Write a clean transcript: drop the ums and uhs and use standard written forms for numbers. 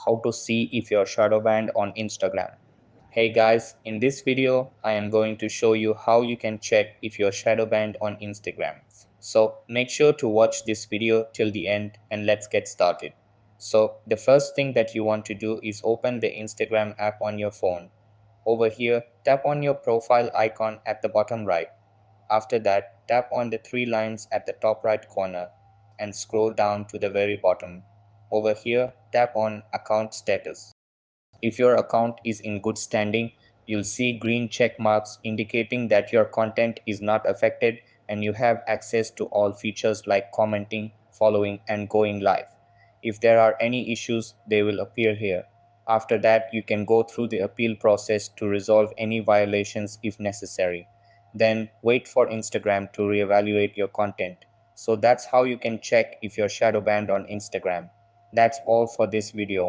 how to see if you're shadow banned on Instagram. Hey guys, in this video, I am going to show you how you can check if you're shadow banned on Instagram. So make sure to watch this video till the end and let's get started. So the first thing that you want to do is open the Instagram app on your phone. Over here, tap on your profile icon at the bottom right. After that, tap on the three lines at the top right corner and scroll down to the very bottom. Over here, tap on account status. If your account is in good standing, you'll see green check marks indicating that your content is not affected and you have access to all features like commenting, following, and going live. If there are any issues, they will appear here. After that, you can go through the appeal process to resolve any violations if necessary. Then wait for Instagram to reevaluate your content. So that's how you can check if you're shadow banned on Instagram. That's all for this video.